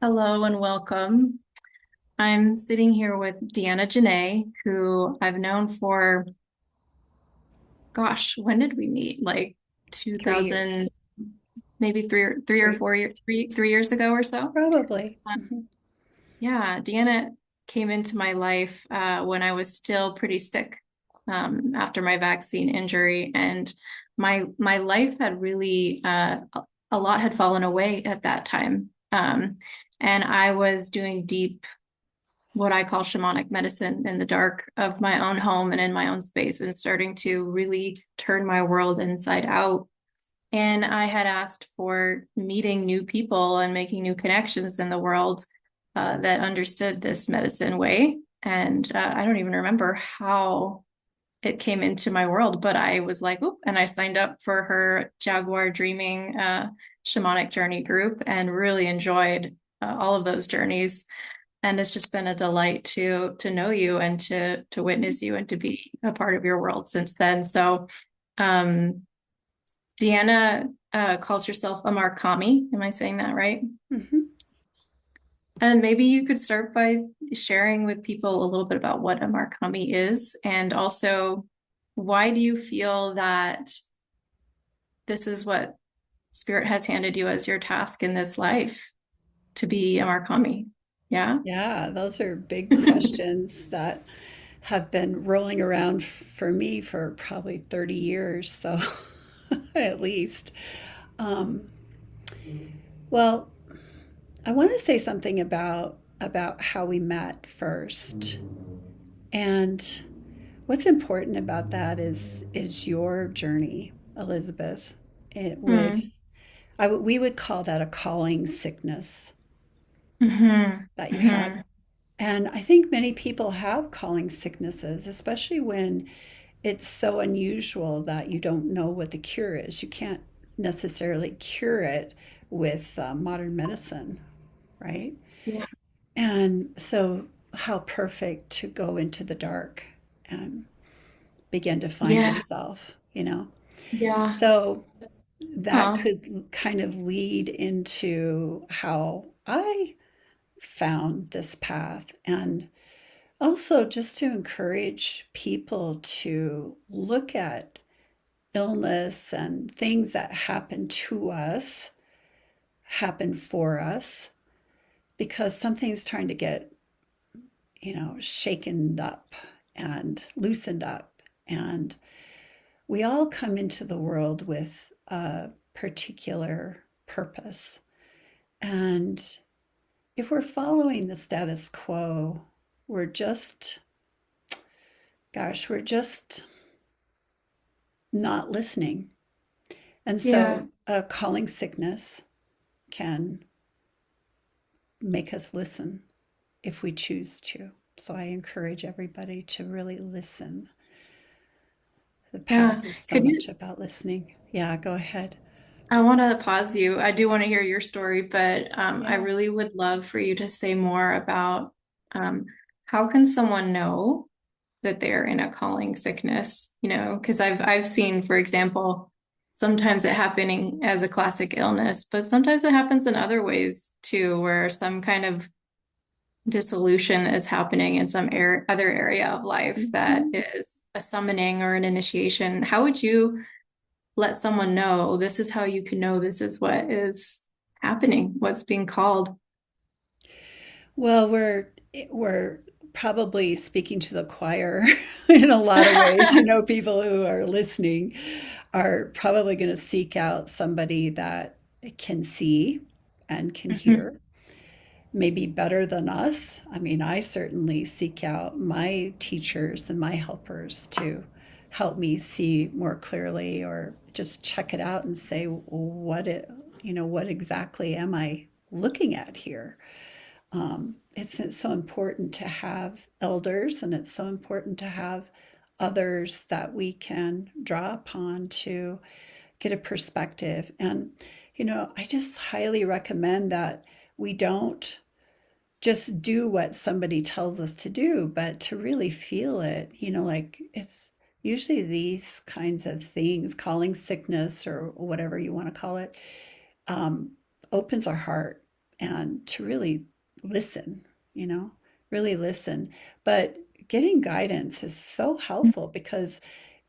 Hello and welcome. I'm sitting here with Deanna Jenne, who I've known for, gosh, when did we meet? Like 2000, 3 years. maybe three or Three, 4 years, 3 years ago or so. probably. Um, yeah, Deanna came into my life when I was still pretty sick after my vaccine injury, and my life had really a lot had fallen away at that time. And I was doing deep what I call shamanic medicine in the dark of my own home and in my own space and starting to really turn my world inside out. And I had asked for meeting new people and making new connections in the world that understood this medicine way. And I don't even remember how it came into my world, but I was like, oop, and I signed up for her Jaguar Dreaming shamanic journey group and really enjoyed all of those journeys. And it's just been a delight to know you and to witness you and to be a part of your world since then. So um Deanna calls herself a Markami. Am I saying that right? Hmm. And maybe you could start by sharing with people a little bit about what a Markami is, and also why do you feel that this is what Spirit has handed you as your task in this life to be a Markami? Yeah. Yeah, those are big questions that have been rolling around for me for probably 30 years, so at least. Um, well, I want to say something about how we met first. And what's important about that is your journey, Elizabeth. It with Mm. we would call that a calling sickness Hmm. that you had. Hmm. And I think many people have calling sicknesses, especially when it's so unusual that you don't know what the cure is. You can't necessarily cure it with modern medicine, right? Yeah. And so, how perfect to go into the dark and begin to find Yeah. yourself, Yeah. So, that Huh. could kind of lead into how I found this path. And also, just to encourage people to look at illness and things that happen to us, happen for us, because something's trying to get, shaken up and loosened up. And we all come into the world with a particular purpose. And if we're following the status quo, we're just, we're just not listening. And Yeah. so a calling sickness can make us listen if we choose to. So I encourage everybody to really listen. The Yeah. path is so Could much you about listening. Yeah, go ahead. I want to pause you. I do want to hear your story, but I Yeah. really would love for you to say more about um, how can someone know that they're in a calling sickness, because I've seen, for example, sometimes it happening as a classic illness, but sometimes it happens in other ways too, where some kind of dissolution is happening in some other area of life that Mhm. is a summoning or an initiation. How would you let someone know this is how you can know this is what is happening, what's being called? Well, we're probably speaking to the choir in a lot of ways. People who are listening are probably going to seek out somebody that can see and can Mhm. hear, maybe better than us. I mean, I certainly seek out my teachers and my helpers to help me see more clearly or just check it out and say what exactly am I looking at here. It's so important to have elders, and it's so important to have others that we can draw upon to get a perspective. And I just highly recommend that we don't just do what somebody tells us to do, but to really feel it. Like it's usually these kinds of things, calling sickness or whatever you want to call it, um, opens our heart and to really listen, you know, really listen. But getting guidance is so helpful because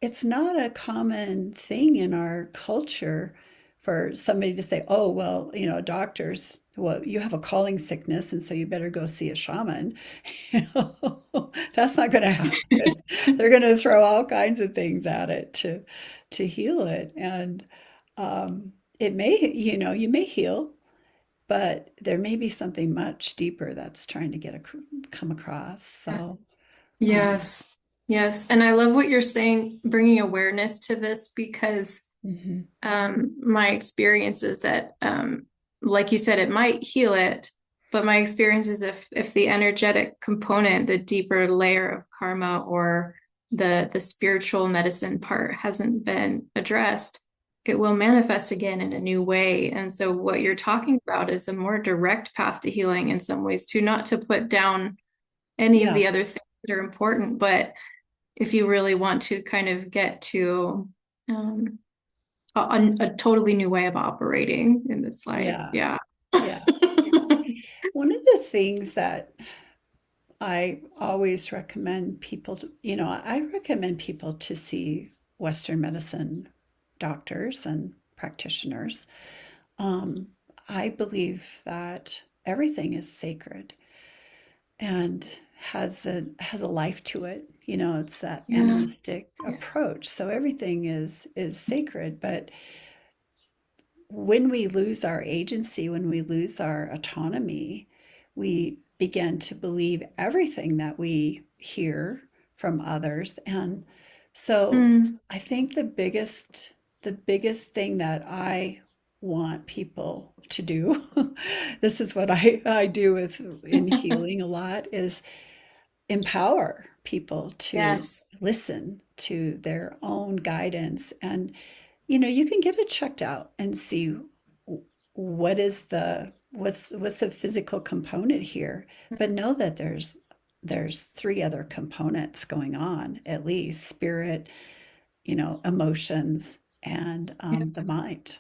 it's not a common thing in our culture for somebody to say, oh, well, doctors, well, you have a calling sickness, and so you better go see a shaman. You that's not going to happen. They're going to throw all kinds of things at it to heal it. And it may, you may heal, but there may be something much deeper that's trying to come across. So, um, Yes. Yes. And I love what you're saying, bringing awareness to this because mhm. my experience is that, like you said, it might heal it, but my experience is if the energetic component, the deeper layer of karma or the spiritual medicine part hasn't been addressed, it will manifest again in a new way. And so what you're talking about is a more direct path to healing in some ways, too, not to put down any of Yeah, the other things that are important, but if you really want to kind of get to um, a totally new way of operating in this life. yeah, Yeah. yeah. One of the things that I always recommend people to, I recommend people to see Western medicine doctors and practitioners. Um, I believe that everything is sacred and has a life to it. It's that Yeah. animistic approach. So everything is sacred, but when we lose our agency, when we lose our autonomy, we begin to believe everything that we hear from others. And so Mm. I think the biggest thing that I want people to do, this is what I do in healing a lot, is empower people to Yes. listen to their own guidance. And you can get it checked out and see what's the physical component here, but know that there's three other components going on, at least: spirit, emotions, and Yeah. the mind.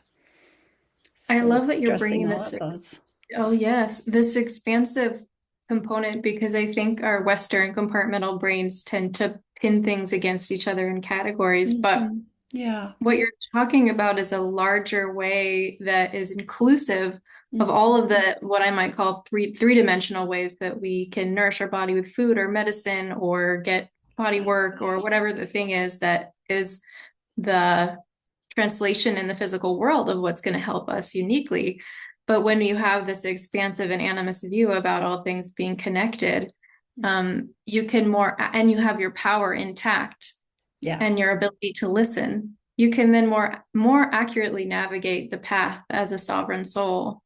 I So love that you're stressing bringing all this of those. oh yes, this expansive component because I think our Western compartmental brains tend to pin things against each other in categories, but Hmm. Yeah. what you're talking about is a larger way that is inclusive of all Hmm. of the what I might call three-dimensional ways that we can nourish our body with food or medicine or get body work or Exactly. whatever the thing is that is the translation in the physical world of what's going to help us uniquely. But when you have this expansive and animist view about all things being connected, you can more, and you have your power intact Yeah. and your ability to listen, you can then more accurately navigate the path as a sovereign soul.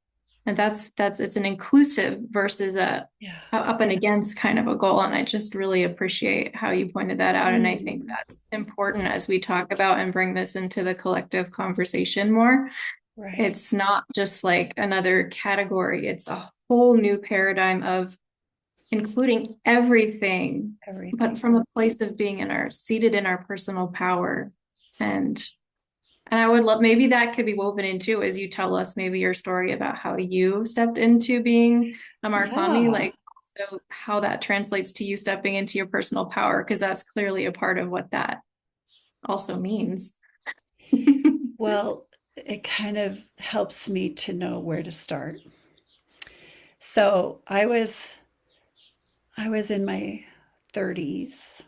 And that's it's an inclusive versus Yeah. a up and against kind of a goal. And I just really appreciate how you pointed that out. And I think Mm. that's important as we talk about and bring this into the collective conversation more. Right. It's not just like another category, it's a whole new paradigm of including everything, but Everything. from a place of being seated in our personal power. And and I would love maybe that could be woven into as you tell us maybe your story about how you stepped into being a Markami, Yeah. like so how that translates to you stepping into your personal power, because that's clearly a part of what that also means. Well, it kind of helps me to know where to start. So I was in my 30s.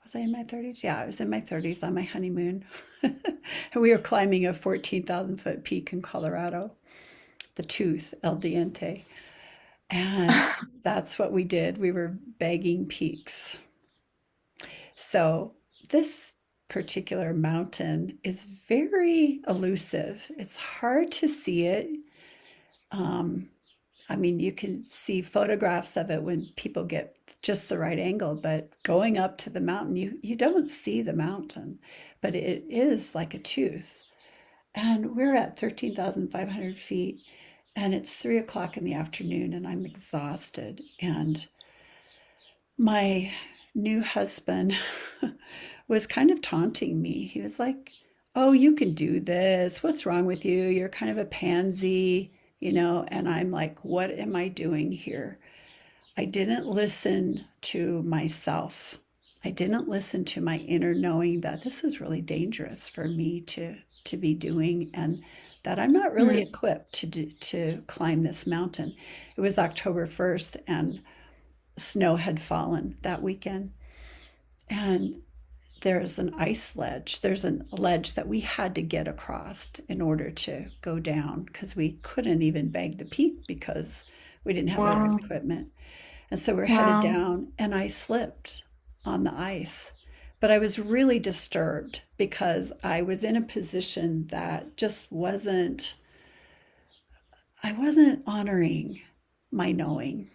Was I in my 30s? Yeah, I was in my 30s on my honeymoon. And we were climbing a 14,000-foot peak in Colorado, the Tooth, El Diente. And that's what we did. We were bagging peaks. So this particular mountain is very elusive. It's hard to see it. Um, I mean, you can see photographs of it when people get just the right angle, but going up to the mountain, you don't see the mountain, but it is like a tooth. And we're at 13,500 feet, and it's 3 o'clock in the afternoon, and I'm exhausted. And my new husband was kind of taunting me. He was like, "Oh, you can do this. What's wrong with you? You're kind of a pansy. and I'm like, what am I doing here? I didn't listen to myself. I didn't listen to my inner knowing that this is really dangerous for me to be doing, and that I'm not really Mm. equipped to climb this mountain. It was October 1st and snow had fallen that weekend. And there's an ice ledge. There's a ledge that we had to get across in order to go down because we couldn't even bag the peak because we didn't have the right Wow. equipment. And so we're headed Wow. down, and I slipped on the ice. But I was really disturbed because I was in a position that just I wasn't honoring my knowing.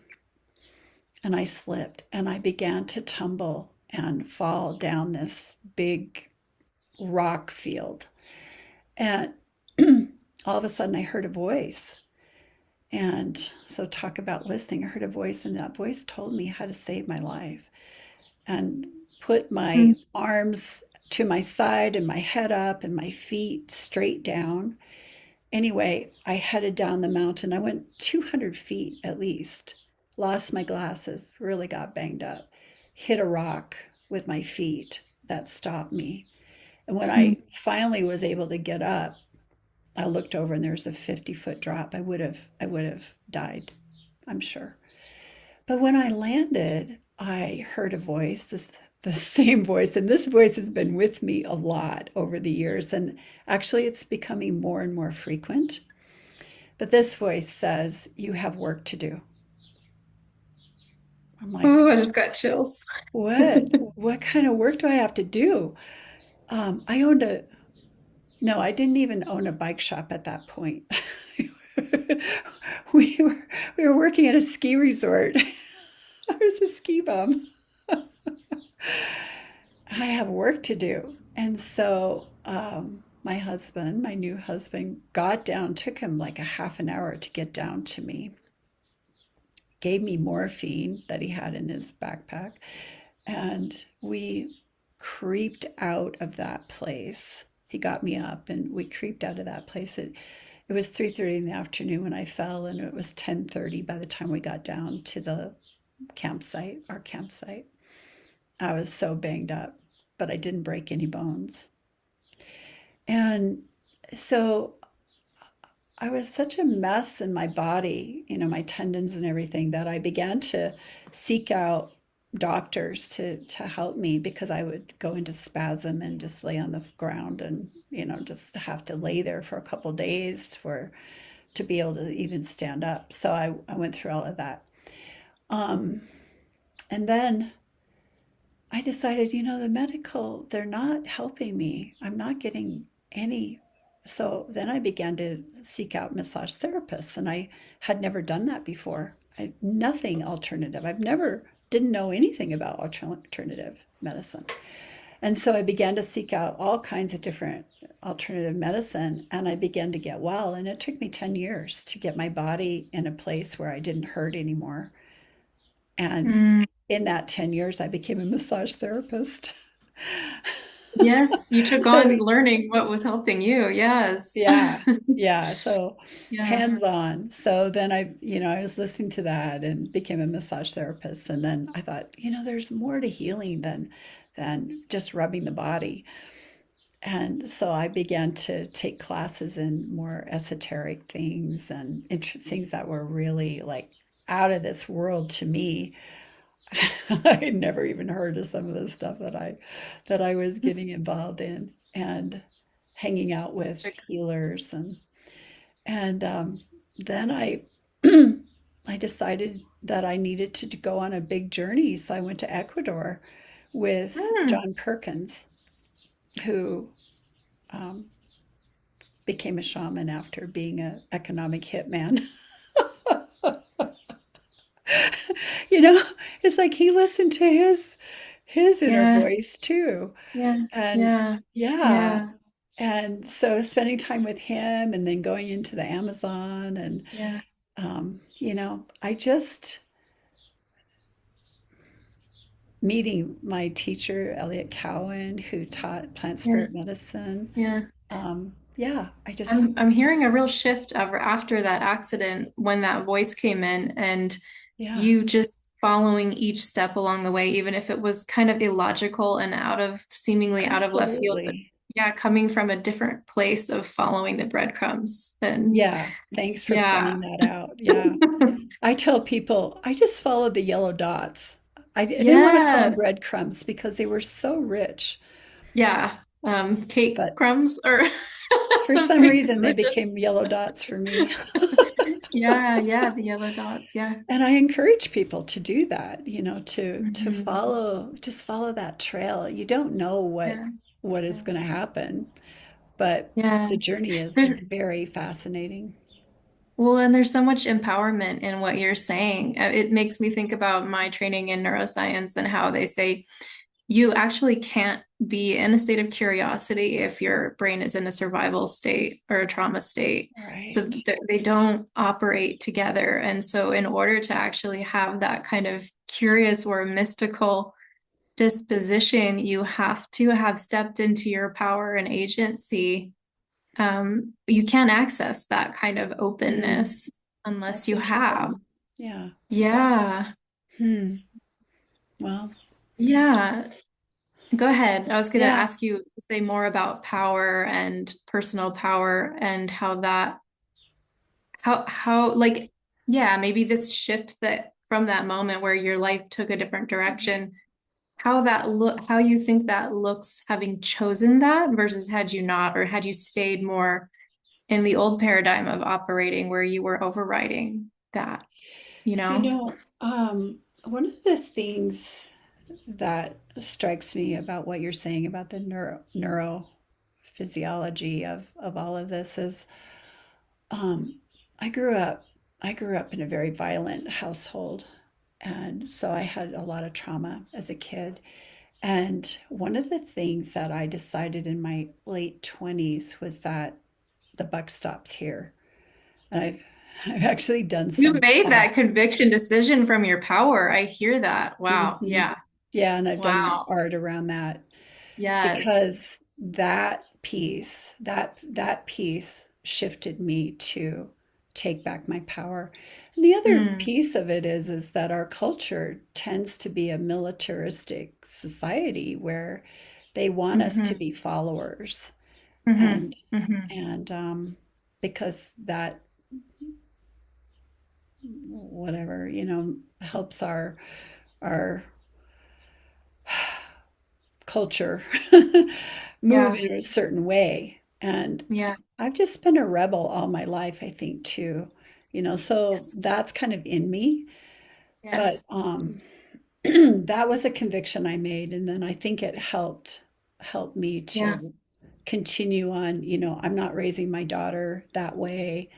And I slipped and I began to tumble and fall down this big rock field. And all of a sudden I heard a voice. And so, talk about listening. I heard a voice, and that voice told me how to save my life and put my Mm. arms to my side and my head up and my feet straight down. Anyway, I headed down the mountain. I went 200 feet at least, lost my glasses, really got banged up, hit a rock with my feet that stopped me. And when I Mm. finally was able to get up, I looked over and there's a 50-foot drop. I would have died, I'm sure. But when I landed, I heard a voice, the same voice, and this voice has been with me a lot over the years, and actually it's becoming more and more frequent. But this voice says, "You have work to do." I'm like, Oh, I just got chills. "What? What kind of work do I have to do?" I owned a No, I didn't even own a bike shop at that point. we were we were working at a ski resort. I was a ski bum. I have work to do. And so my husband, my new husband, got down, took him like a half an hour to get down to me, gave me morphine that he had in his backpack, and we creeped out of that place. He got me up and we creeped out of that place. It was 3:30 in the afternoon when I fell, and it was 10:30 by the time we got down to the campsite, our campsite. I was so banged up, but I didn't break any bones. And so I was such a mess in my body, my tendons and everything, that I began to seek out doctors to help me because I would go into spasm and just lay on the ground and, just have to lay there for a couple days for to be able to even stand up. So I went through all of that. Um, and then I decided, the medical, they're not helping me. I'm not getting any. So then I began to seek out massage therapists, and I had never done that before. Nothing alternative. Didn't know anything about alternative medicine. And so I began to seek out all kinds of different alternative medicine, and I began to get well. And it took me 10 years to get my body in a place where I didn't hurt anymore. And Mm. in that 10 years, I became a massage therapist. Yes, you took So on we, learning what was helping you. Yes. yeah, yeah. So Yeah. hands on. So then I was listening to that and became a massage therapist. And then I thought, there's more to healing than just rubbing the body. And so I began to take classes in more esoteric things and things that were really like out of this world to me. I had never even heard of some of the stuff that I was getting involved in, and hanging out with healers, and then I I decided that I needed to go on a big journey, so I went to Ecuador with Mm. John Perkins, who um, became a shaman after being an economic hitman. you know, it's like he listened to his inner Yeah. voice too. Yeah. And Yeah. yeah, Yeah. and so spending time with him and then going into the Amazon and Yeah. I just meeting my teacher Elliot Cowan, who taught plant Yeah. spirit medicine. Yeah. Yeah, I just, I'm hearing a real shift of after that accident when that voice came in and yeah, you just following each step along the way, even if it was kind of illogical and seemingly out of left field, but absolutely. yeah, coming from a different place of following the breadcrumbs. And Yeah, thanks for yeah. pointing that out. Yeah. I tell people I just followed the yellow dots. I didn't want to call them Yeah. breadcrumbs because they were so rich, Yeah. Cake but crumbs or for some something. reason they They're just became yellow dots for me. yeah, yeah, the yellow dots. Yeah. And I encourage people to do that, to Mhm. just follow that trail. You don't know Yeah. what is Yeah. going to happen, but Yeah. the journey is There's, very fascinating. well, and there's so much empowerment in what you're saying. It makes me think about my training in neuroscience and how they say you actually can't be in a state of curiosity if your brain is in a survival state or a trauma state. So Right. they don't operate together. And so, in order to actually have that kind of curious or mystical disposition, you have to have stepped into your power and agency. You can't access that kind of Hmm. openness unless That's you have. interesting. Yeah. Yeah. Hmm. Well, Yeah. Go ahead. I was going to yeah. ask you to say more about power and personal power and how like yeah, maybe this shift that from that moment where your life took a different direction, how you think that looks having chosen that versus had you not or had you stayed more in the old paradigm of operating where you were overriding that, you You know? know, one of the things that strikes me about what you're saying about the neurophysiology of all of this is um, I grew up I grew up in a very violent household, and so I had a lot of trauma as a kid. And one of the things that I decided in my late 20s was that the buck stops here. And I've actually done You some made that conviction decision from your power. I hear that. Wow. Mhm. Yeah. Yeah, and I've done Wow. art around that Yes. because that piece shifted me to take back my power. And the other Mm. piece of it is that our culture tends to be a militaristic society where they want us to Hmm. be followers Hmm. and Hmm. and because that whatever, helps our culture move Yeah. in a certain way. And Yeah. I've just been a rebel all my life, I think, too. So Yes. that's kind of in me. But Yes. that was a conviction I made, and then I think it helped me Yeah. to continue on. I'm not raising my daughter that way,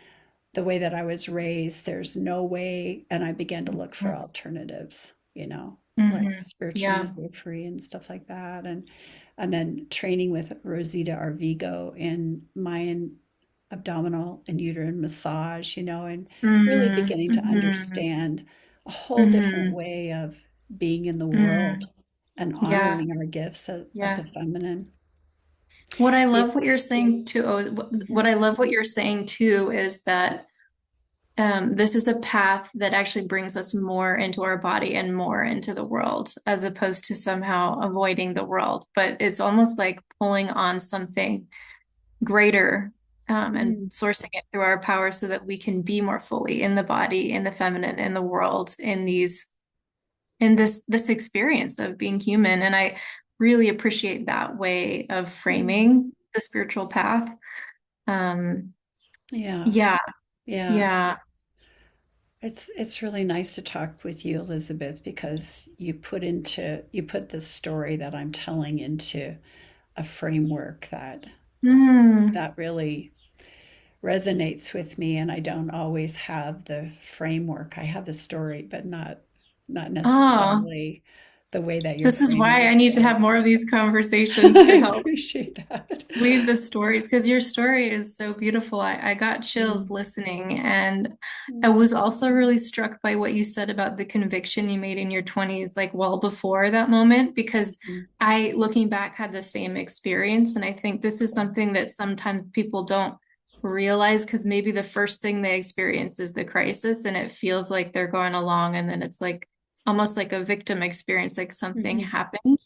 the way that I was raised. There's no way, and I began to look for alternatives, like Hmm. spiritual Yeah. midwifery and stuff like that, and then training with Rosita Arvigo in Mayan abdominal and uterine massage, and really Hmm. beginning to Hmm. understand a whole different Hmm. way of being in the world Hmm. and Yeah. honoring our gifts of Yeah. the feminine. What I It, love what you're saying too, what mhm, I love what you're saying too is that this is a path that actually brings us more into our body and more into the world, as opposed to somehow avoiding the world. But it's almost like pulling on something greater, and mm, sourcing it through our power so that we can be more fully in the body, in the feminine, in the world, in this experience of being human. And I really appreciate that way of mm. framing the spiritual path. Um, Yeah, yeah, yeah. yeah. It's really nice to talk with you, Elizabeth, because you put the story that I'm telling into a framework Mm. that really resonates with me, and I don't always have the framework. I have the story, but not Oh, necessarily the way that you're This is framing why I it. need to So have more of these conversations I to help appreciate that. weave the stories because your story is so beautiful. I got chills Mm, listening, and I mm, was also really struck by what you said about the conviction you made in your 20s, like well before that moment, because mm, I, looking back, had the same experience. And I think this is something that sometimes people don't realize because maybe the first thing they experience is the crisis, and it feels like they're going along, and then it's like almost like a victim experience, like something mhm, happened.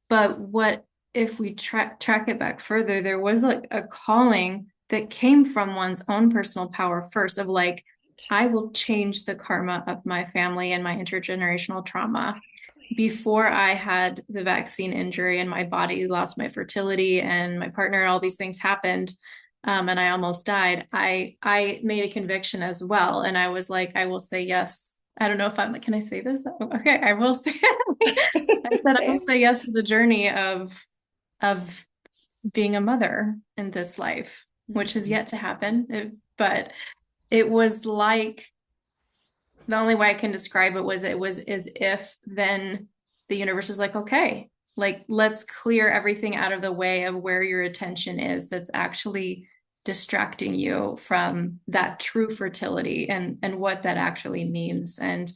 But what if we track it back further? There was like a calling that came from one's own personal power first, of like, I will change the karma of my family and my intergenerational trauma. Before I had the vaccine injury and my body lost my fertility and my partner and all these things happened, and I almost died, I made a conviction as well, and I was like, I will say yes. I don't know if I'm like, can I say this? Okay, I will say it. I said I will Same. say yes to the journey of being a mother in this life, which has Mhm, yet to happen. But it was like, the only way I can describe it was as if then the universe is like, okay, like let's clear everything out of the way of where your attention is that's actually distracting you from that true fertility and what that actually means. And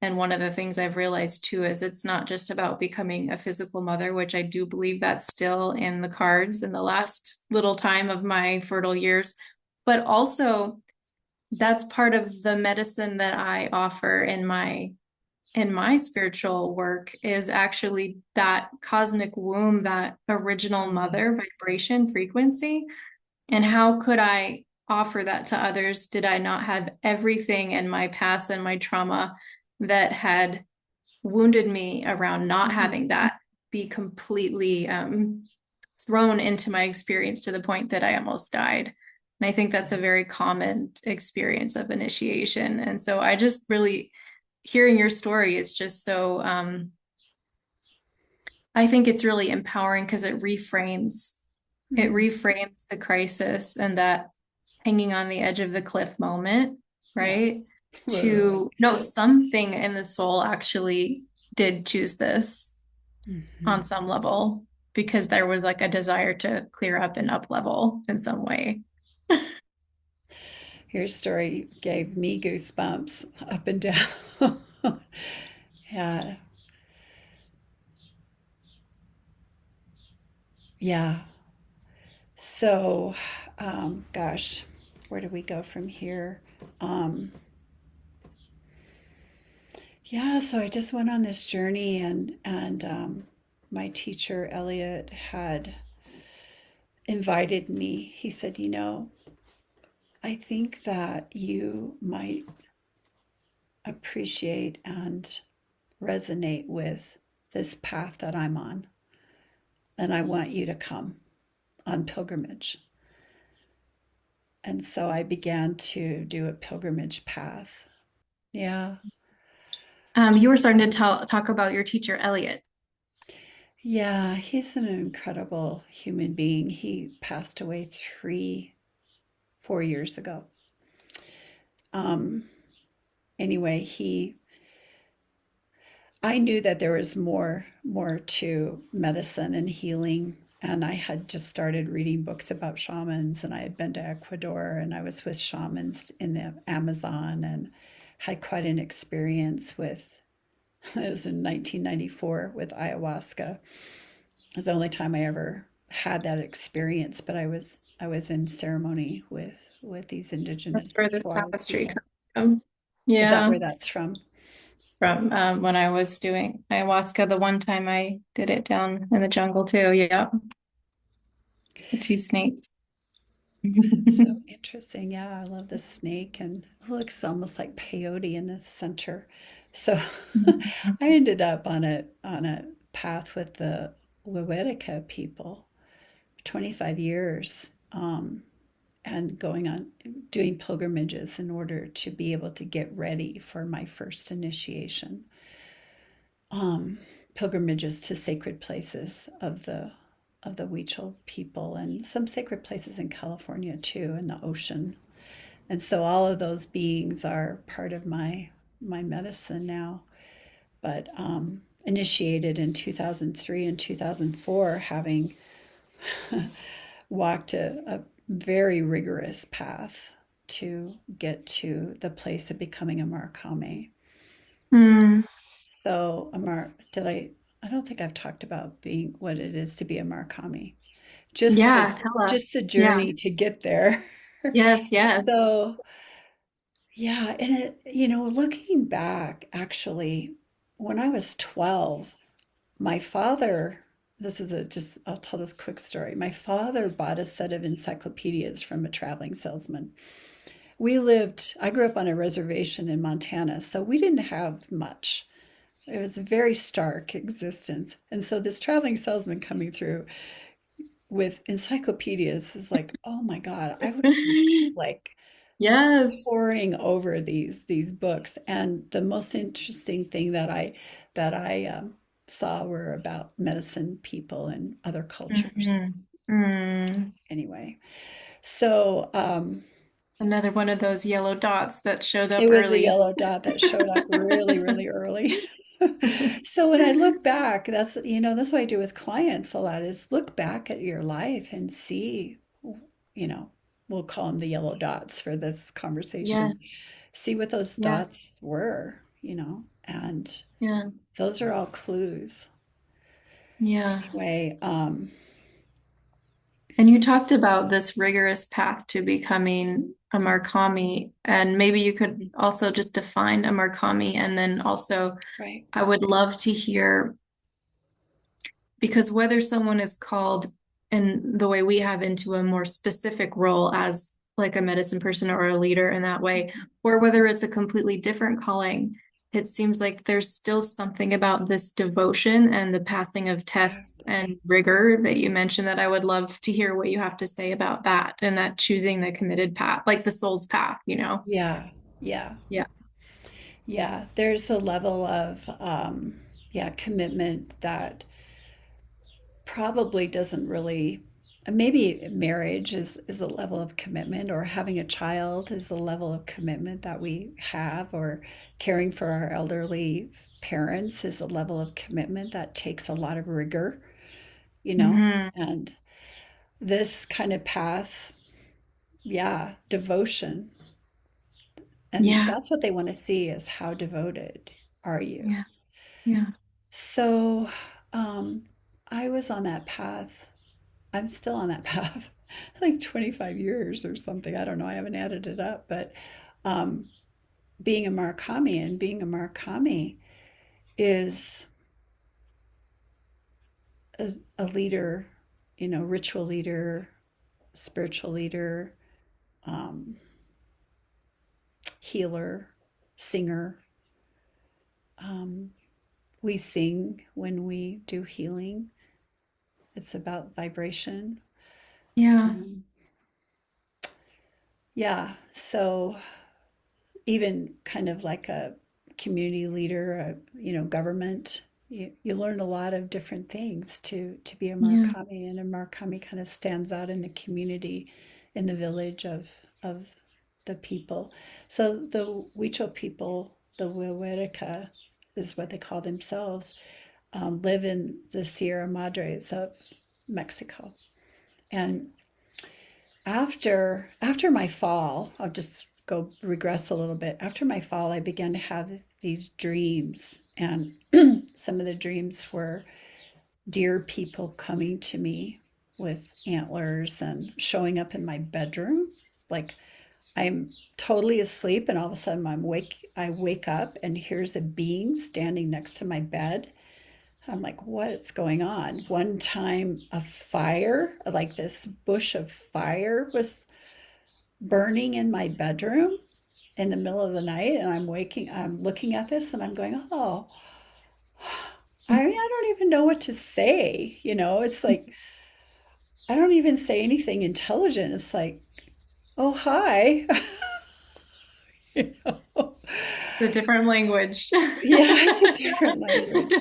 one of the things I've realized too is it's not just about becoming a physical mother, which I do believe that's still in the cards in the last little time of my fertile years, but also that's part of the medicine that I offer in my spiritual work, is actually that cosmic womb, that original mhm, mother vibration frequency. And how could I offer that to others? Did I not have everything in my past and my trauma that had wounded me around not mhm, having that be completely thrown into my experience to the point that I almost died? And I think that's a very common experience of initiation. And so I just really, hearing your story is just so, I think it's really empowering because it mhm. reframes the crisis and that hanging on the edge of the cliff moment, Yeah, right? literally. To know something in the soul actually did choose this Mhm. on some level, because there was like a desire to clear up and up level in some way. Your story gave me goosebumps up and down. Yeah, yeah. So, gosh, where do we go from here? Um, yeah, so I just went on this journey, and my teacher Elliot had invited me. He said, I think that you might appreciate and resonate with this path that I'm on, and I want you to come on pilgrimage. And so I began to do a pilgrimage path. Yeah. You were starting to talk about your teacher, Elliot. Yeah, he's an incredible human being. He passed away 4 years ago. Um, anyway, I knew that there was more to medicine and healing. And I had just started reading books about shamans, and I had been to Ecuador, and I was with shamans in the Amazon, and had quite an experience with, it was in 1994 with ayahuasca. It was the only time I ever had that experience, but I was in ceremony with these That's indigenous where this tribe tapestry comes people. from. Is that Yeah, where that's from? from when I was doing ayahuasca, the one time I did it down in the jungle too. Yeah, the two snakes. That's so interesting. Yeah, I love the snake, and it looks almost like peyote in the center. So I ended up on a path with the Wiwetika people, 25 years, and going on doing pilgrimages in order to be able to get ready for my first initiation. Um, Pilgrimages to sacred places of the Huichol people, and some sacred places in California too, in the ocean. And so all of those beings are part of my medicine now. But initiated in 2003 and 2004, having walked a very rigorous path to get to the place of becoming a Murakami. Mm, So, I don't think I've talked about being what it is to be a Murakami. Just yeah, tell just us. the Yeah. journey to get there. Yes, yes. So, yeah, and looking back, actually, when I was 12, my father, I'll tell this quick story. My father bought a set of encyclopedias from a traveling salesman. I grew up on a reservation in Montana, so we didn't have much. It was a very stark existence. And so this traveling salesman coming through with encyclopedias is like, oh my God, I was just like Yes. poring over these books. And the most interesting thing that I saw were about medicine people and other cultures. Mhm. Mm. Anyway, so Another one of those yellow dots that showed it up was a early. yellow dot that showed up really, really early. So when I look back, that's what I do with clients a lot is look back at your life and see, you know, we'll call them the yellow dots for this Yeah, conversation. See what those yeah, dots were, and yeah, those are all clues. yeah. Anyway, And you talked about this rigorous path to becoming a Markami, and maybe you could also just define a Markami, and then also right. I would love to hear because whether someone is called in the way we have into a more specific role as like a medicine person or a leader in that way, or whether it's a completely different calling, it seems like there's still something about this devotion and the passing of Yeah. tests and rigor that you mentioned that I would love to hear what you have to say about that and that choosing the committed path, like the soul's path, you know? Yeah. Yeah. Yeah. Yeah. There's a level of commitment that probably doesn't really maybe marriage is a level of commitment, or having a child is a level of commitment that we have, or caring for our elderly parents is a level of commitment that takes a lot of rigor, Hmm. and this kind of path, yeah, devotion. And Yeah. that's what they want to see is how devoted are you. Yeah. Yeah. So um, I was on that path. I'm still on that path, like 25 years or something. I don't know. I haven't added it up, but um, being a Murakami is a leader, ritual leader, spiritual leader, um, healer, singer. Um, we sing when we do healing. It's about vibration. Yeah. Um, yeah. So even kind of like a community leader, government, you learn a lot of different things to be a Yeah. Murakami, and a Murakami kind of stands out in the community, in the village of the people. So the Huichol people, the Huehueteca is what they call themselves, live in the Sierra Madres of Mexico. And after my fall, I'll just go regress a little bit. After my fall, I began to have these dreams, and some of the dreams were dear people coming to me with antlers and showing up in my bedroom. Like I'm totally asleep, and all of a sudden I wake up and here's a being standing next to my bed. I'm like, what's going on? One time, a fire, like this bush of fire, was burning in my bedroom in the middle of the night, and I'm looking at this and I'm going, oh, I mean, I don't even know what to say. It's like, I don't even say anything intelligent. It's like, oh, hi. you know? It's a different language. Yeah, it's a different language.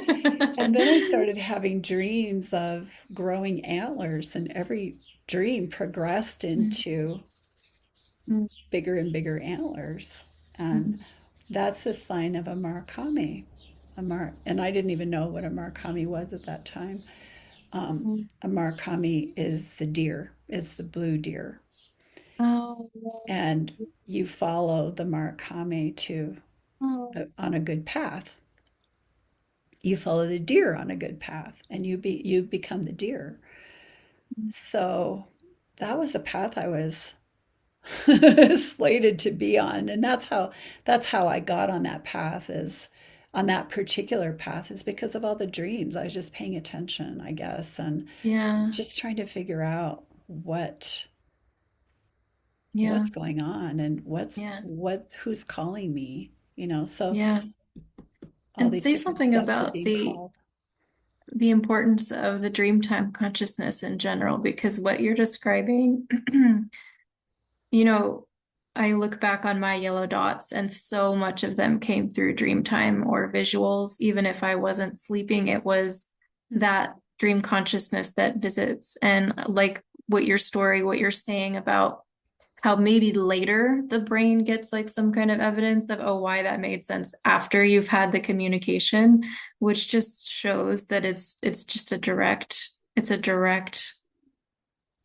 And then I started having dreams of growing antlers, and every dream progressed into bigger and bigger antlers. And that's a sign of a Murakami. and I didn't even know what a Murakami was at that time. Mm. A Murakami is the deer, is the blue deer, Oh, and you follow the Murakami to oh, on a good path. You follow the deer on a good path, and you become the deer. So that was a path I was slated to be on, and that's how I got on that path, is on that particular path, is because of all the dreams. I was just paying attention, I guess, and yeah, just trying to figure out yeah, what's going on and yeah, who's calling me, so yeah. all And these say different something steps are about being called. the importance of the dreamtime consciousness in general, because what you're describing, you know, I look back on my yellow dots and so much of them came through dreamtime or visuals. Even if I wasn't sleeping, it was that dream consciousness that visits. And like what you're saying about how maybe later the brain gets like some kind of evidence of, oh, why that made sense after you've had the communication, which just shows that it's just it's a direct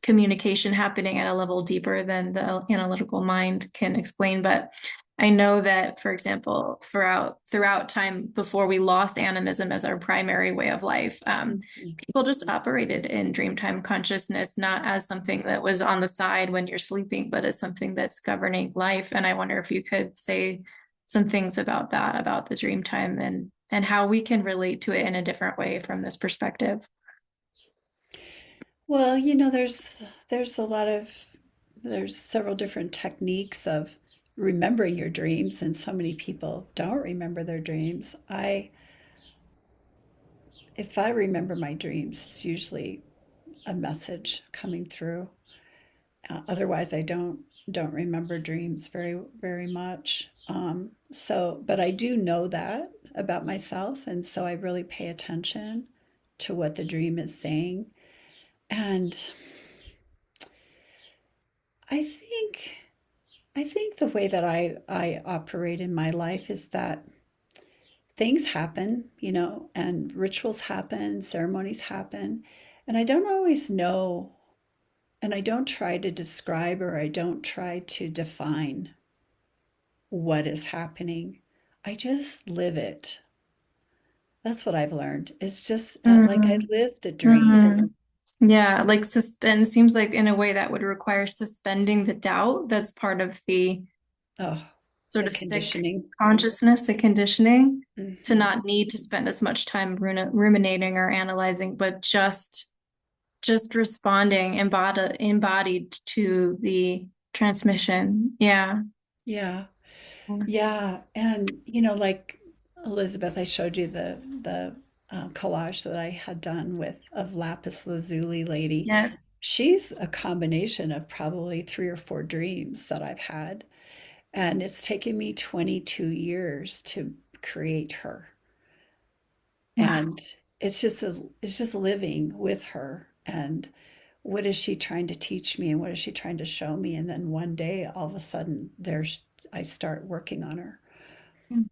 communication happening at a level deeper than the analytical mind can explain. But I know that, for example, throughout time before we lost animism as our primary way of life, Mhm. people just operated in dreamtime consciousness, not as something that was on the side when you're sleeping, but as something that's governing life. And I wonder if you could say some things about that, about the dreamtime and how we can relate to it in a different way from this perspective. Well, there's a lot of there's several different techniques of remembering your dreams, and so many people don't remember their dreams. I If I remember my dreams, it's usually a message coming through. Otherwise, I don't remember dreams very much. But I do know that about myself, and so I really pay attention to what the dream is saying. And I think I think the way that I operate in my life is that things happen, and rituals happen, ceremonies happen, and I don't always know, and I don't try to describe, or I don't try to define what is happening. I just live it. That's what I've learned. It's just like I Mm, live the dream. mhm. Yeah, like suspend seems like in a way that would require suspending the doubt that's part of the Oh, sort the of sick conditioning. consciousness, the conditioning to Hmm. not need to spend as much time ruminating or analyzing, but just responding embodied to the transmission. Yeah. Yeah. Yeah, and like Elizabeth, I showed you the collage that I had done with of lapis lazuli lady. Yes. She's a combination of probably 3 or 4 dreams that I've had, and it's taken me 22 years to create her. Wow. And it's just living with her, and what is she trying to teach me, and what is she trying to show me, and then one day all of a sudden there's I start working on her.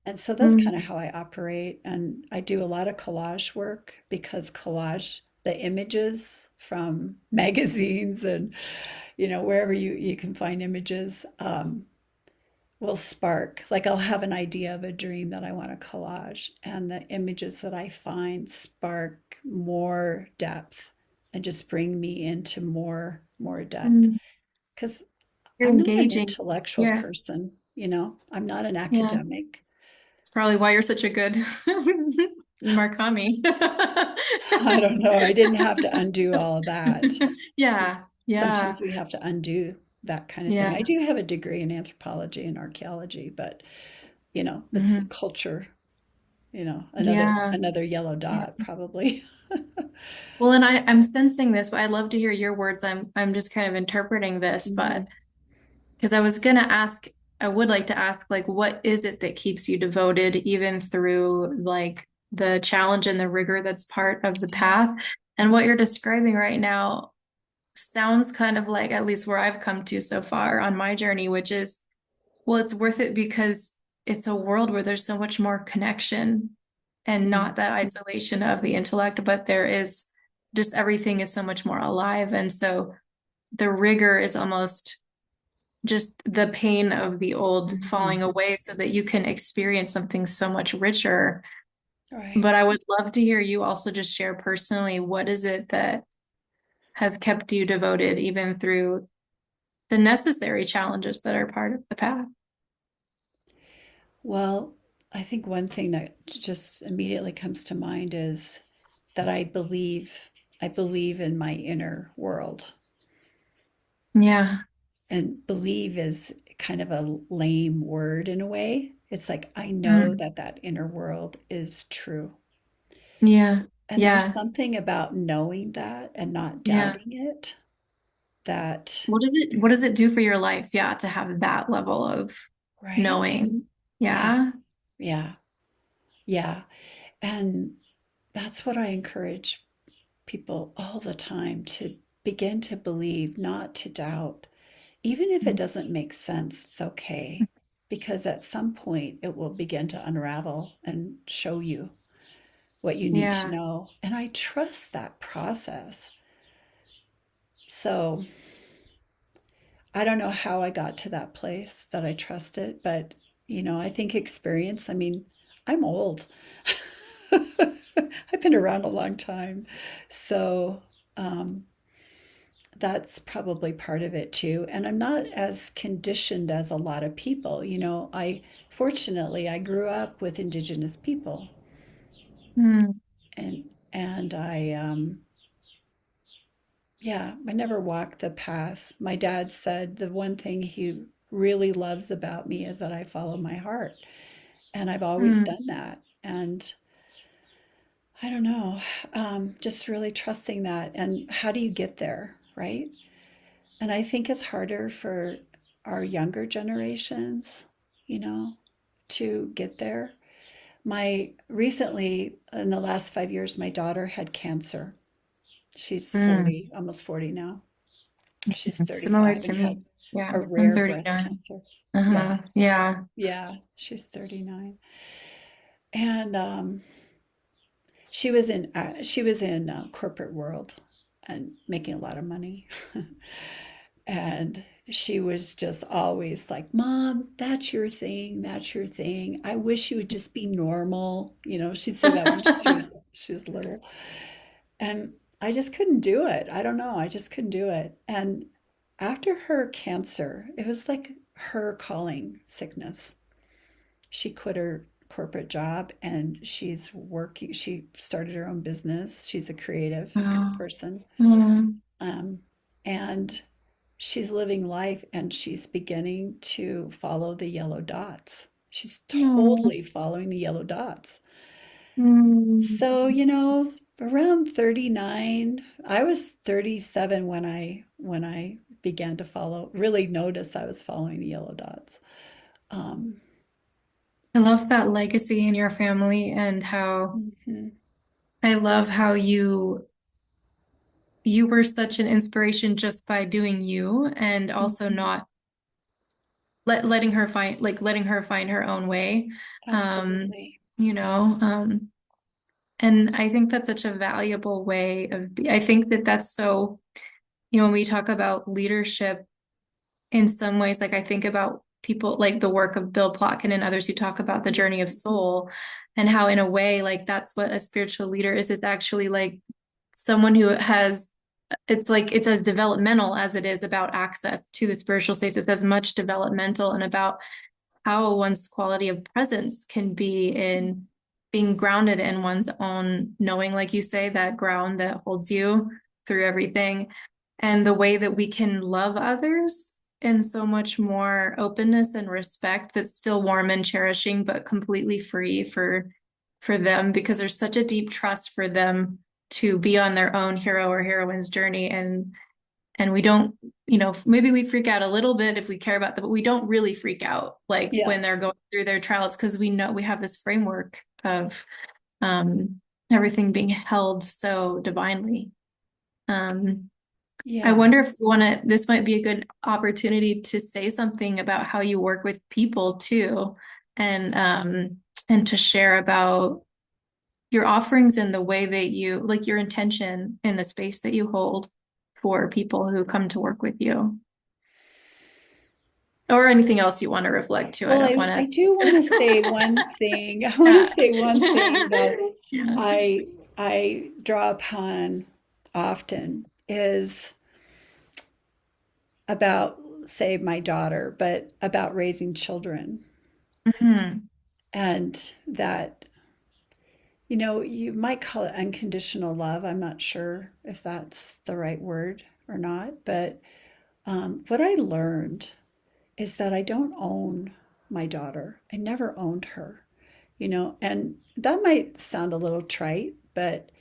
And so that's kind of Mm, how I operate. And I do a lot of collage work, because the images from magazines and, wherever you can find images, will spark. Like I'll have an idea of a dream that I want to collage, and the images that I find spark more depth and just bring me into more depth. mm. Because You're I'm not an engaging. intellectual Yeah. person, I'm not an Yeah. academic. It's probably why you're such a good Markami. I don't know. I didn't have to undo all that. Yeah, yeah, Sometimes we have to undo that kind of thing. I yeah. do have a degree in anthropology and archaeology, but it's Mhm. culture, another Yeah, another yellow yeah. dot probably. Well, and I'm sensing this, but I'd love to hear your words. I'm just kind of interpreting this, Mhm. but because I was gonna ask, I would like to ask, like, what is it that keeps you devoted even through like the challenge and the rigor that's part of the Yeah. path? And what you're describing right now sounds kind of like, at least where I've come to so far on my journey, which is, well, it's worth it because it's a world where there's so much more connection and Mm. not that isolation of the intellect, but there is just everything is so much more alive. And so the rigor is almost just the pain of the old Mhm. falling away so that you can experience something so much richer. Right. But I would love to hear you also just share personally, what is it that has kept you devoted even through the necessary challenges that are part of the path? Well, I think one thing that just immediately comes to mind is that I believe in my inner world. Yeah. And believe is kind of a lame word in a way. It's like I know Mm. that that inner world is true. Yeah. And there's Yeah. something about knowing that and not Yeah. doubting it that, What does it do for your life? Yeah, to have that level of right? knowing. Yeah, Yeah. yeah, yeah. And that's what I encourage people all the time to begin to believe, not to doubt. Even if it doesn't make sense, it's okay. Because at some point it will begin to unravel and show you what you need to Yeah. know. And I trust that process. So I don't know how I got to that place that I trust it, but I think experience, I mean, I'm old. I've been around a long time. So um, that's probably part of it too. And I'm not as conditioned as a lot of people. Fortunately I grew up with indigenous people Mm. and I never walked the path. My dad said the one thing he really loves about me is that I follow my heart. And I've always Mm. done that. And I don't know, just really trusting that. And how do you get there, right? And I think it's harder for our younger generations, you know, to get there. My recently, in the last 5 years, my daughter had cancer. She's Mm. 40, almost 40 now. She's Similar 35 to and had me. Yeah. a I'm rare breast 39. cancer. Yeah, Uh-huh. Yeah. yeah, she's 39. And she was in corporate world and making a lot of money. And she was just always like, Mom, that's your thing. That's your thing. I wish you would just be normal. She'd say that when she was little. And I just couldn't do it. I don't know. I just couldn't do it. And after her cancer, it was like her calling sickness. She quit her corporate job and she's working. She started her own business. She's a creative Wow. person. Mm. Um, and she's living life and she's beginning to follow the yellow dots. She's Mm. totally following the yellow dots. Mm. So, around 39, I was 37 when I began to really notice I was following the yellow dots. Um, I love that legacy in your family and how mhm, I love how you were such an inspiration just by doing you and also mhm, not letting her find her own way. Um, absolutely. you know, and I think that's such a valuable way I think that that's so, when we talk about leadership in some ways, like I think about people like the work of Bill Plotkin and others who talk about the journey of soul and how in a way, like that's what a spiritual leader is. It's actually like someone who has it's like it's as developmental as it is about access to the spiritual states. It's as much developmental and about how one's quality of presence can be in being grounded in one's own knowing, like you say, that ground that holds you through everything, and the way that we can love others in so much more openness and respect that's still warm and cherishing, but completely free for them because there's such a deep trust for them to be on their own hero or heroine's journey and we don't, maybe we freak out a little bit if we care about them, but we don't really freak out like Yeah, when they're going through their trials because we know we have this framework of um, everything being held so divinely. Um, I yeah, wonder if you want to, this might be a good opportunity to say something about how you work with people too, and to share about your offerings and the way that you like your intention in the space that you hold for people who come to work with you, or anything else you want to reflect to. I Well, don't I want do want to say to. one thing. I want to Yeah. say one thing that Yeah. I draw upon often is about, say, my daughter, but about raising children. Hmm. And that, you know, you might call it unconditional love. I'm not sure if that's the right word or not. But what I learned is that I don't own my daughter. I never owned her, you know, and that might sound a little trite, but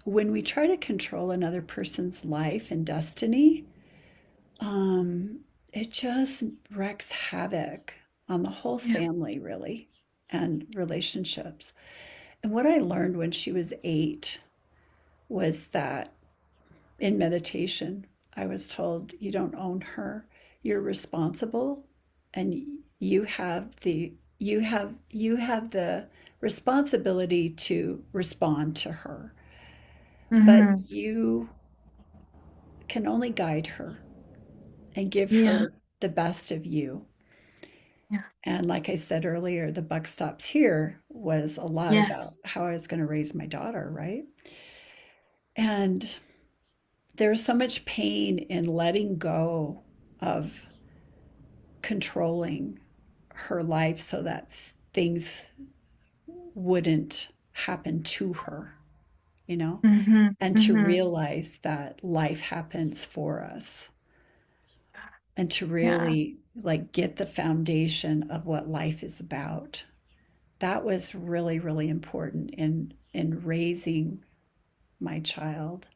when we try to control another person's life and destiny, um, it just wreaks havoc on the whole Yeah. family, really, and relationships. And what I learned when she was 8 was that in meditation, I was told, you don't own her, you're responsible, and you have the responsibility to respond to her, but Hmm. you can only guide her and give Yeah. her the best of you. Yeah. And like I said earlier, the buck stops here was a lot about Yes. how I was going to raise my daughter, right? And there was so much pain in letting go of controlling her life so that things wouldn't happen to her, you know, Hmm. and to Hmm. realize that life happens for us and to Yeah. really like get the foundation of what life is about. That was really, really important in raising my child.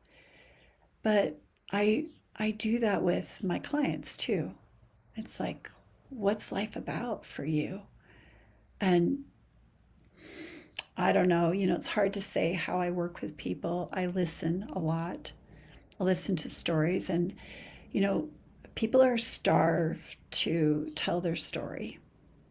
But I do that with my clients too. It's like, what's life about for you? And I don't know, you know, it's hard to say how I work with people. I listen a lot. I listen to stories, and, you know, people are starved to tell their story.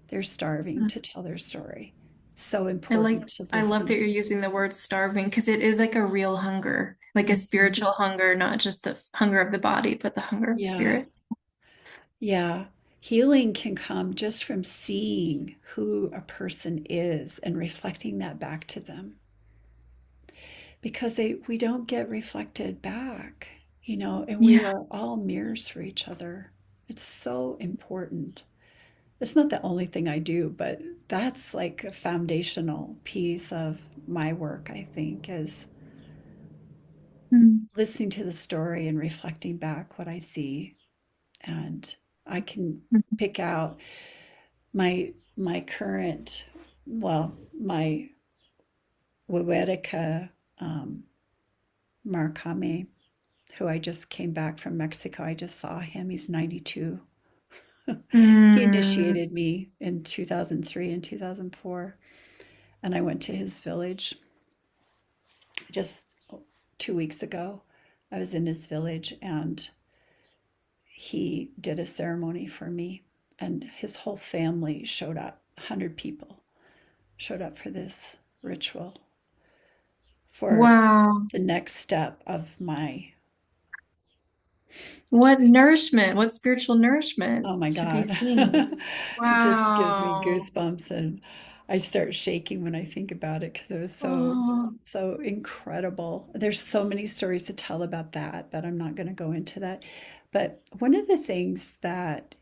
They're starving to tell their story. It's so important to I love that listen. you're using the word starving because it is like a real hunger, like a Mhm. spiritual hunger, not just the hunger of the body, but the hunger of the Yeah. spirit. Yeah. Healing can come just from seeing who a person is and reflecting that back to them, because we don't get reflected back, you know, and we Yeah. are all mirrors for each other. It's so important. It's not the only thing I do, but that's like a foundational piece of my work, I think, is Mm. listening to the story and reflecting back what I see. And I can pick out my current, well, my Wewedica um, Markame, who I just came back from Mexico. I just saw him. He's 92. He Mm. initiated me in 2003 and 2004, and I went to his village just 2 weeks ago. I was in his village, and he did a ceremony for me, and his whole family showed up. 100 people showed up for this ritual for Wow. the next step of my, What nourishment, what spiritual nourishment oh my to be God. seen. It just gives me Wow. goosebumps, and I start shaking when I think about it because it was Oh. so incredible. There's so many stories to tell about that, but I'm not going to go into that. But one of the things that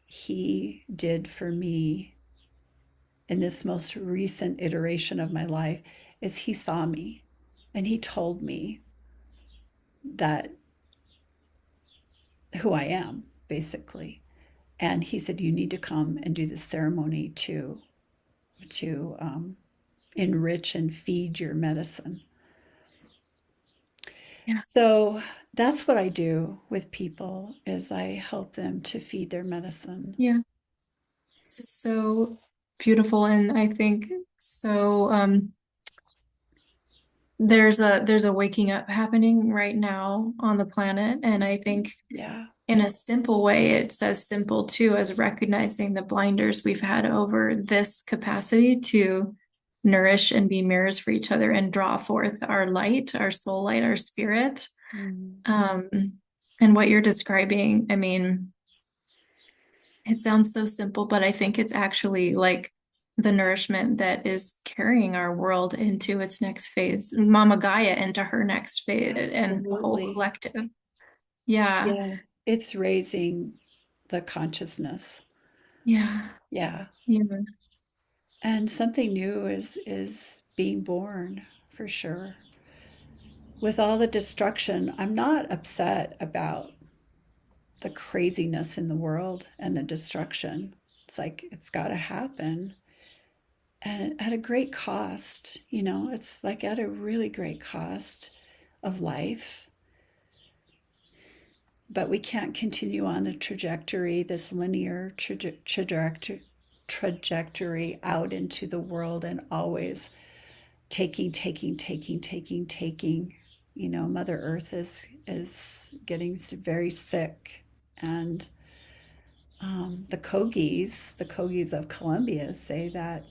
he did for me in this most recent iteration of my life is he saw me and he told me that who I am, basically. And he said, "You need to come and do this ceremony to enrich and feed your medicine." Yeah. So that's what I do with people is I help them to feed their medicine. Yeah. This is so beautiful, and I think so there's a waking up happening right now on the planet, and I think Yeah. in a simple way it's as simple too as recognizing the blinders we've had over this capacity to nourish and be mirrors for each other and draw forth our light, our soul light, our spirit. Mm. Um, and what you're describing, I mean, it sounds so simple, but I think it's actually like the nourishment that is carrying our world into its next phase, Mama Gaia into her next phase, and the whole Absolutely. collective. Yeah. Yeah. It's raising the consciousness. Yeah. Yeah. Yeah. And something new is being born for sure. With all the destruction, I'm not upset about the craziness in the world and the destruction. It's like it's got to happen, and at a great cost. It's like at a really great cost of life. But we can't continue on the trajectory, this linear trajectory out into the world and always taking. Mother Earth is getting very sick, and the Kogis of Colombia say that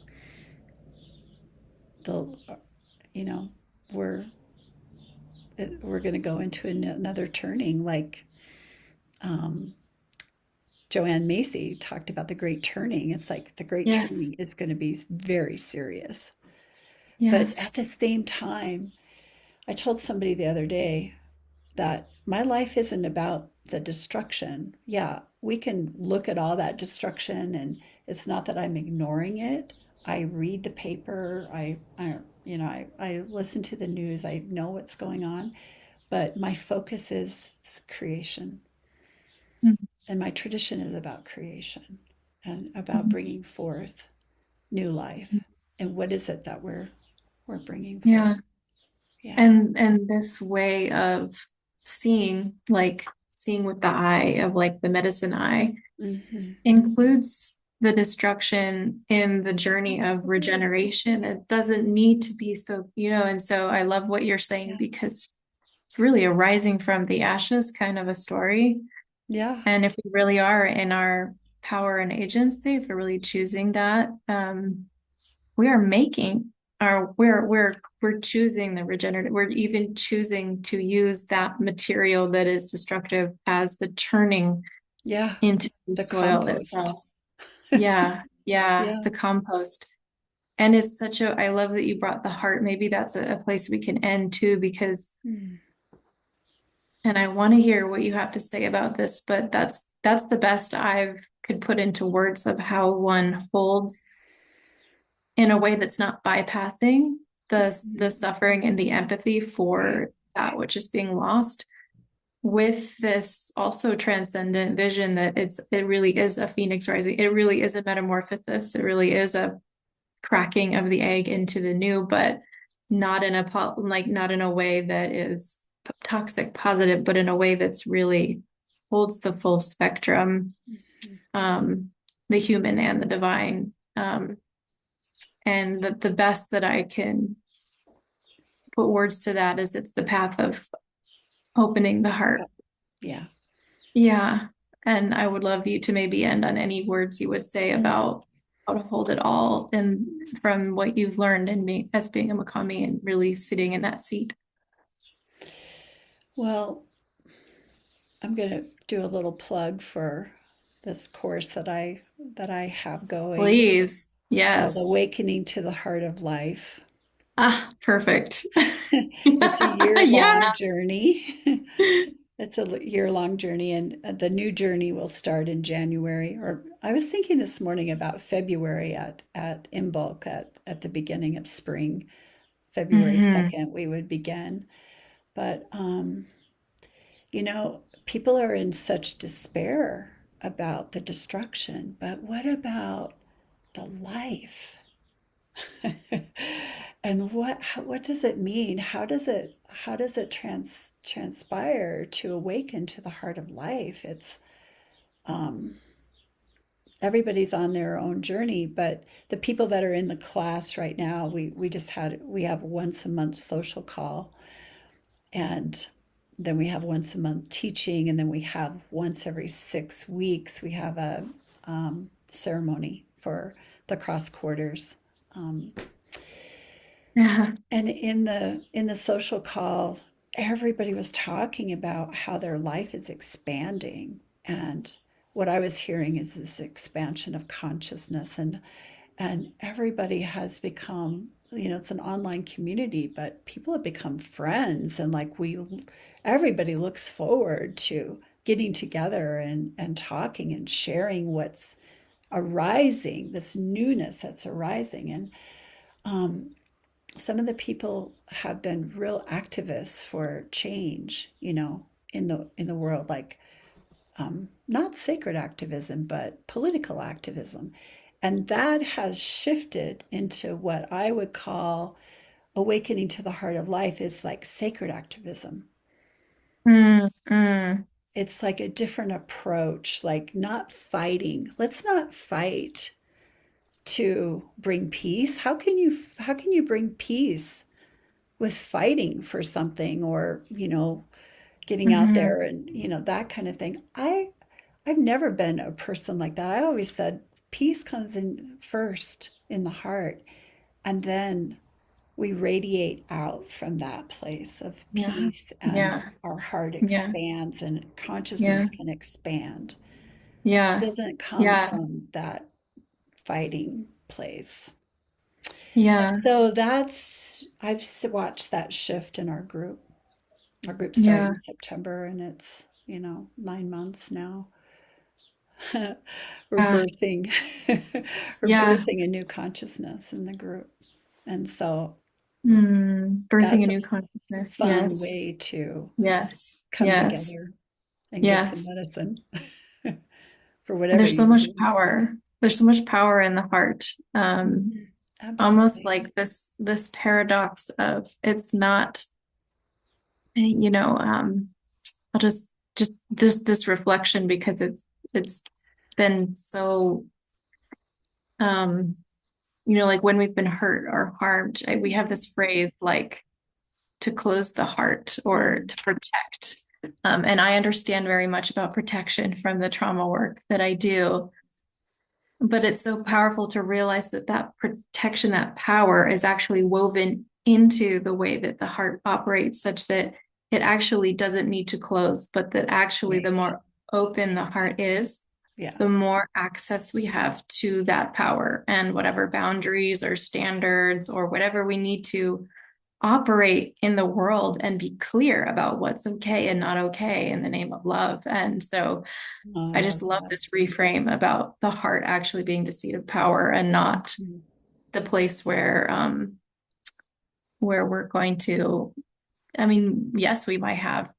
the you know we're we're going to go into another turning, like um, Joanne Macy talked about the great turning. It's like the great Yes. turning is going to be very serious. But at Yes. the same time, I told somebody the other day that my life isn't about the destruction. Yeah, we can look at all that destruction, and it's not that I'm ignoring it. I read the paper, I listen to the news, I know what's going on, but my focus is creation. And my tradition is about creation and about Mhm. bringing forth new life. And what is it that we're bringing forth? Yeah. Yeah. And this way of seeing, like seeing with the eye of like the medicine eye, Hmm. includes the destruction in the journey of Absolutely. regeneration. It doesn't need to be so, and so I love what you're saying Yeah. because it's really a rising from the ashes kind of a story. Yeah. And if we really are in our power and agency, if we're really choosing that, we are making our we're choosing the regenerative. We're even choosing to use that material that is destructive as the turning Yeah. into the The soil compost. itself. Yeah, yeah, Yeah. the compost. And it's such a, I love that you brought the heart. Maybe that's a place we can end too, because, Mm. and I want to hear what you have to say about this, but that's the best I've could put into words of how one holds in a way that's not bypassing the Mhm. suffering and the empathy Right. for that which is being lost with this also transcendent vision that it really is a phoenix rising. It really is a metamorphosis. It really is a cracking of the egg into the new, but not in not in a way that is toxic positive, but in a way that's really holds the full spectrum, Mhm. um, the human and the divine. And the best that I can put words to that is it's the path of opening the heart. Yep. Yeah. Yeah. And I would love you to maybe end on any words you would say Mm. about how to hold it all and from what you've learned in me as being a Makami and really sitting in that seat. Well, I'm going to do a little plug for this course that I have going, Please. called Yes. Awakening to the Heart of Life. Ah, perfect. It's a year-long Yeah. journey. It's a year-long journey, and the new journey will start in January. Or I was thinking this morning about February at Imbolc at the beginning of spring. February Hmm. 2nd, we would begin. But people are in such despair about the destruction. But what about the life? And what does it mean? How does it transpire to awaken to the heart of life? It's um, everybody's on their own journey, but the people that are in the class right now, we have once a month social call, and then we have once a month teaching, and then we have once every 6 weeks we have a ceremony for the cross quarters. Um, Yeah. And in the social call, everybody was talking about how their life is expanding. And what I was hearing is this expansion of consciousness, and everybody has become, it's an online community, but people have become friends, and like everybody looks forward to getting together and talking and sharing what's arising, this newness that's arising. And um, some of the people have been real activists for change, in the world, like not sacred activism, but political activism. And that has shifted into what I would call awakening to the heart of life is like sacred activism. Mm, mm, It's like a different approach, like not fighting. Let's not fight to bring peace. How can you bring peace with fighting for something, or getting out mhm. there and that kind of thing. I've never been a person like that. I always said peace comes in first in the heart, and then we radiate out from that place of Yeah. peace, and Yeah. our heart Yeah. expands and consciousness Yeah. can expand. It Yeah. doesn't come Yeah. from that fighting place. And Yeah. so I've watched that shift in our group. Our group started Yeah. in September, and it's, 9 months now. We're Yeah. birthing, we're Yeah. birthing a new consciousness in the group. And so Birthing a that's a new consciousness. fun Yes. way to Yes. come Yes. together and get some Yes. medicine for And whatever there's so you're much doing. power. There's so much power in the heart. Mhm. Almost Absolutely. like this paradox of it's not, you know, I'll just this reflection because it's been so um like when we've been hurt or harmed, we have this phrase like to close the heart or Mm. to protect. And I understand very much about protection from the trauma work that I do. But it's so powerful to realize that that protection, that power is actually woven into the way that the heart operates, such that it actually doesn't need to close, but that actually the Right. more open the heart is, Yeah. the more access we have to that power and whatever boundaries or standards or whatever we need to operate in the world and be clear about what's okay and not okay in the name of love. And so Oh, I I love just love that. this reframe about the heart actually being the seat of power and not Mhm. the place where we're going to, I mean, yes, we might have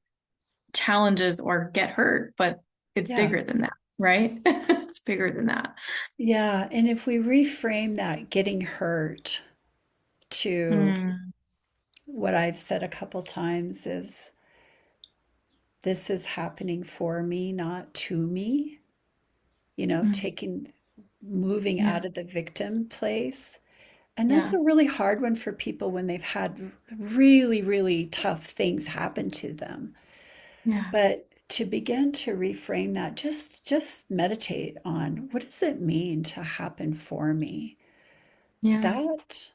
challenges or get hurt, but it's Yeah. bigger than that, right? It's bigger than that. Yeah. And if we reframe that getting hurt to Mm, what I've said a couple times is this is happening for me, not to me, mm, taking, moving yeah, out of the victim place. And that's yeah, a really hard one for people when they've had really, really tough things happen to them. yeah, But to begin to reframe that, just meditate on what does it mean to happen for me? yeah, That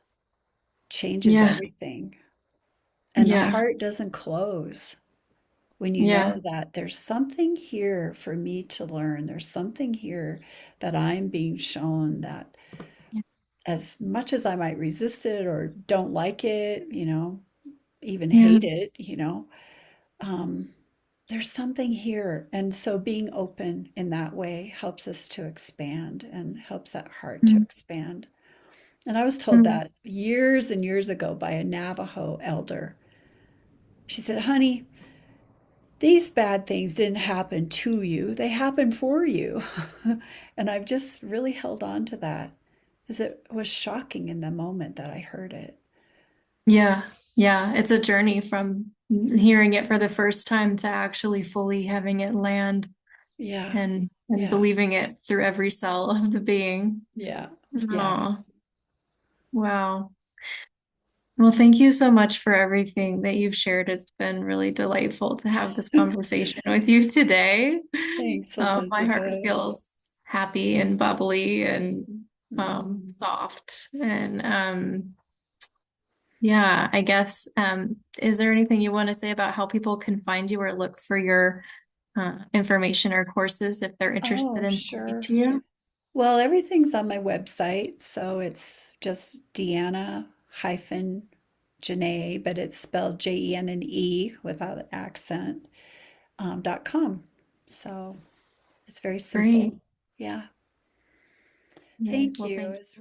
changes yeah, everything. And the yeah, heart doesn't close when you yeah, know that there's something here for me to learn. There's something here that I'm being shown that as much as I might resist it or don't like it, even yeah, hate it, um, there's something here. And so being open in that way helps us to expand and helps that heart to mm, expand. And I was told mm, that years and years ago by a Navajo elder. She said, honey, these bad things didn't happen to you, they happened for you. And I've just really held on to that because it was shocking in the moment that I heard it. yeah, yeah. It's a journey from hearing it for the first time to actually fully having it land Yeah, and yeah, believing it through every cell of the being. yeah, yeah. Oh, wow. Well, thank you so much for everything that you've shared. It's been really delightful to have this conversation with you today. Thanks, My heart Elizabeth. feels happy and bubbly and Mm. soft. And Yeah, I guess, is there anything you want to say about how people can find you or look for your information or courses if they're interested Oh, in talking sure. to you? Well, everything's on my website, so it's just Deanna hyphen Jenne, but it's spelled Jenne without an accent, .com. So it's very simple. Great. Yeah. Yay. Thank Well, you. thank It's